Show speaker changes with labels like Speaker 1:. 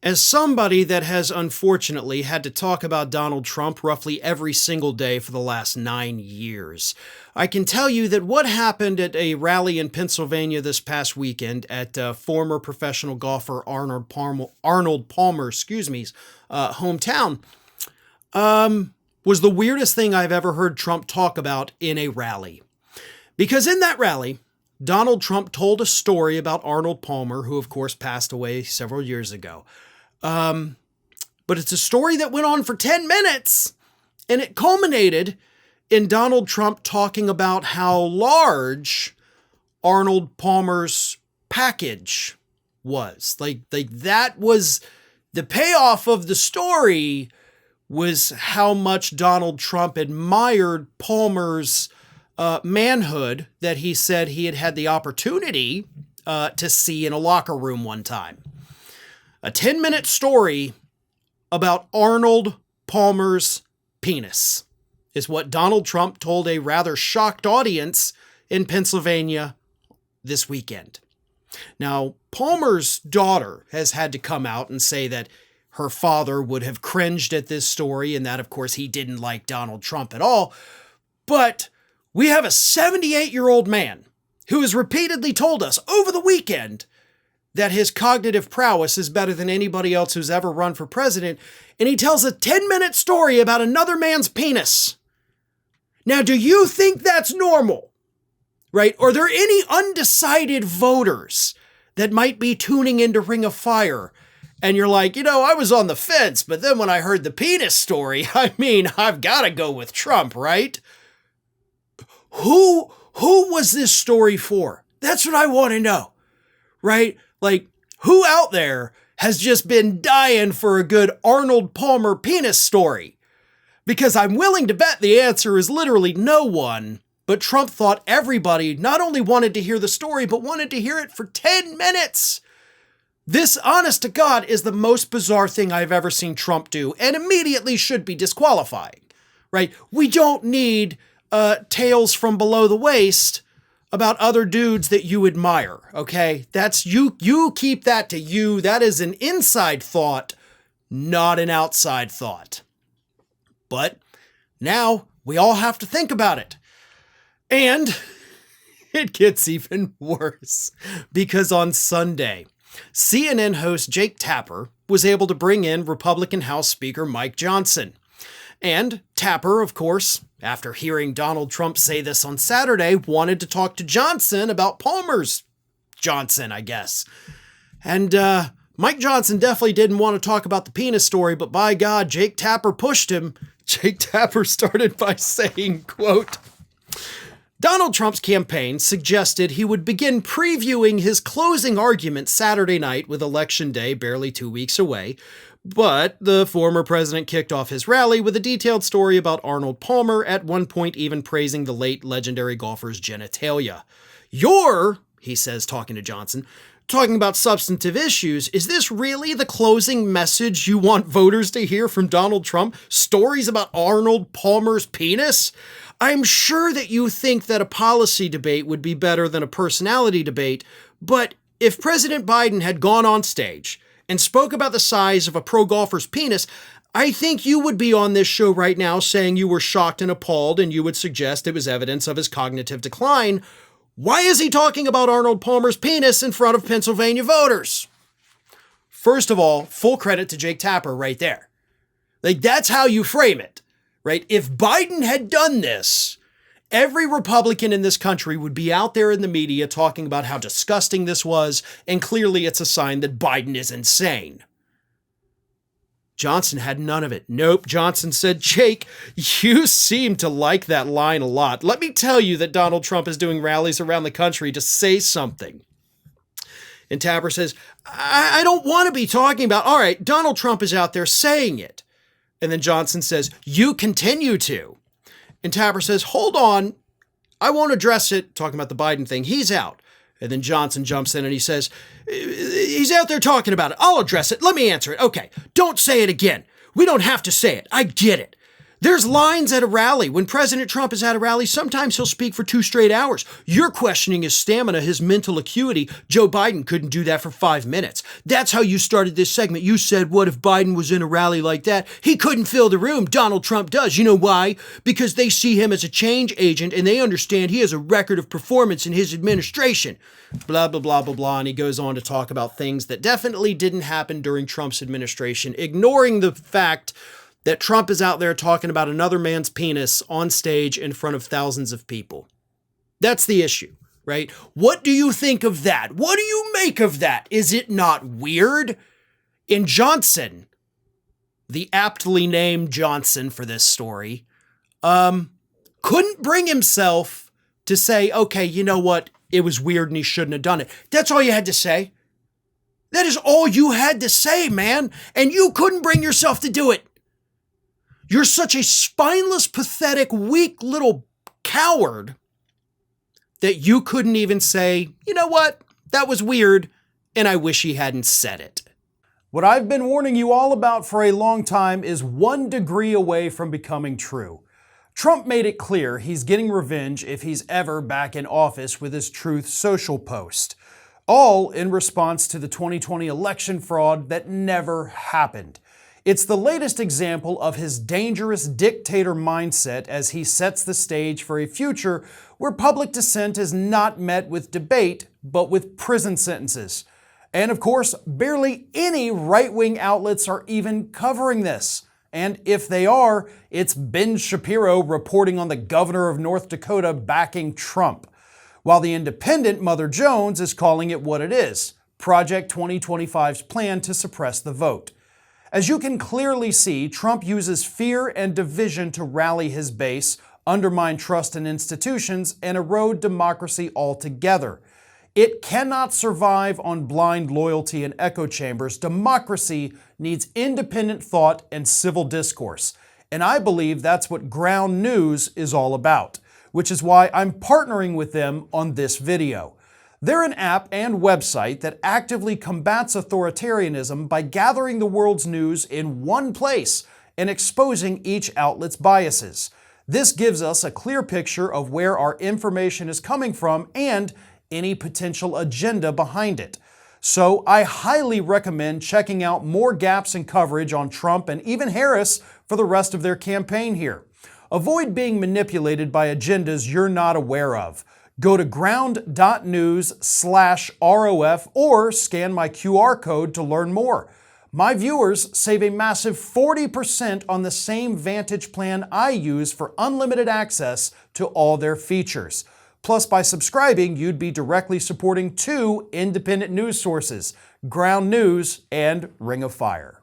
Speaker 1: As somebody that has unfortunately had to talk about Donald Trump roughly every single day for the last 9 years, I can tell you that what happened at a rally in Pennsylvania this past weekend at former professional golfer Arnold Palmer's hometown was the weirdest thing I've ever heard Trump talk about in a rally. Because in that rally, Donald Trump told a story about Arnold Palmer, who of course passed away several years ago. But it's a story that went on for 10 minutes, and it culminated in Donald Trump talking about how large Arnold Palmer's package was. Like that was the payoff of the story, was how much Donald Trump admired Palmer's manhood that he said he had had the opportunity to see in a locker room one time. A 10-minute story about Arnold Palmer's penis is what Donald Trump told a rather shocked audience in Pennsylvania this weekend. Now, Palmer's daughter has had to come out and say that her father would have cringed at this story and that, of course, he didn't like Donald Trump at all. But we have a 78-year-old man who has repeatedly told us over the weekend that his cognitive prowess is better than anybody else who's ever run for president, and he tells a 10-minute story about another man's penis. Now, do you think that's normal? Right? Are there any undecided voters that might be tuning into Ring of Fire? And you're like, I was on the fence, but then when I heard the penis story, I've got to go with Trump, right? Who was this story for? That's what I want to know, right? Like, who out there has just been dying for a good Arnold Palmer penis story? Because I'm willing to bet the answer is literally no one, but Trump thought everybody not only wanted to hear the story, but wanted to hear it for 10 minutes. This, honest to God, is the most bizarre thing I've ever seen Trump do, and immediately should be disqualifying, right? We don't need tales from below the waist about other dudes that you admire, okay? That's you keep that to you. That is an inside thought, not an outside thought. But now we all have to think about it. And it gets even worse because on Sunday, CNN host Jake Tapper was able to bring in Republican House Speaker Mike Johnson. And Tapper, of course, after hearing Donald Trump say this on Saturday, wanted to talk to Johnson about Palmer's Johnson, I guess. And Mike Johnson definitely didn't want to talk about the penis story, but by God, Jake Tapper pushed him. Jake Tapper started by saying, quote, Donald Trump's campaign suggested he would begin previewing his closing argument Saturday night with Election Day barely 2 weeks away. But the former president kicked off his rally with a detailed story about Arnold Palmer, at one point even praising the late legendary golfer's genitalia. He says, talking to Johnson, talking about substantive issues. Is this really the closing message you want voters to hear from Donald Trump? Stories about Arnold Palmer's penis? I'm sure that you think that a policy debate would be better than a personality debate, but if President Biden had gone on stage and spoke about the size of a pro golfer's penis, I think you would be on this show right now saying you were shocked and appalled and you would suggest it was evidence of his cognitive decline. Why is he talking about Arnold Palmer's penis in front of Pennsylvania voters? First of all, full credit to Jake Tapper right there. Like, that's how you frame it, right? If Biden had done this, every Republican in this country would be out there in the media talking about how disgusting this was, and clearly it's a sign that Biden is insane. Johnson had none of it. Nope, Johnson said, Jake, you seem to like that line a lot. Let me tell you that Donald Trump is doing rallies around the country to say something. And Tapper says, I don't want to be talking about, all right, Donald Trump is out there saying it. And then Johnson says, you continue to. And Tapper says, hold on, I won't address it, talking about the Biden thing. He's out. And then Johnson jumps in and he says, he's out there talking about it. I'll address it. Let me answer it. Okay, don't say it again. We don't have to say it. I get it. There's lines at a rally. When President Trump is at a rally, sometimes he'll speak for 2 straight hours. You're questioning his stamina, his mental acuity. Joe Biden couldn't do that for 5 minutes. That's how you started this segment. You said, what if Biden was in a rally like that? He couldn't fill the room. Donald Trump does. You know why? Because they see him as a change agent and they understand he has a record of performance in his administration. Blah, blah, blah, blah, blah. And he goes on to talk about things that definitely didn't happen during Trump's administration, ignoring the fact that Trump is out there talking about another man's penis on stage in front of thousands of people. That's the issue, right? What do you think of that? What do you make of that? Is it not weird? In Johnson, the aptly named Johnson for this story, couldn't bring himself to say, okay, you know what? It was weird and he shouldn't have done it. That's all you had to say. That is all you had to say, man. And you couldn't bring yourself to do it. You're such a spineless, pathetic, weak little coward that you couldn't even say, you know what? That was weird, and I wish he hadn't said it. What I've been warning you all about for a long time is 1 degree away from becoming true. Trump made it clear he's getting revenge if he's ever back in office with his Truth Social post. All in response to the 2020 election fraud that never happened. It's the latest example of his dangerous dictator mindset as he sets the stage for a future where public dissent is not met with debate, but with prison sentences. And of course, barely any right-wing outlets are even covering this. And if they are, it's Ben Shapiro reporting on the governor of North Dakota backing Trump, while the independent Mother Jones is calling it what it is, Project 2025's plan to suppress the vote. As you can clearly see, Trump uses fear and division to rally his base, undermine trust in institutions, and erode democracy altogether. It cannot survive on blind loyalty and echo chambers. Democracy needs independent thought and civil discourse. And I believe that's what Ground News is all about, which is why I'm partnering with them on this video. They're an app and website that actively combats authoritarianism by gathering the world's news in one place and exposing each outlet's biases. This gives us a clear picture of where our information is coming from and any potential agenda behind it. So I highly recommend checking out more gaps in coverage on Trump and even Harris for the rest of their campaign here. Avoid being manipulated by agendas you're not aware of. Go to ground.news/ROF or scan my QR code to learn more. My viewers save a massive 40% on the same Vantage plan I use for unlimited access to all their features. Plus, by subscribing, you'd be directly supporting 2 independent news sources, Ground News and Ring of Fire.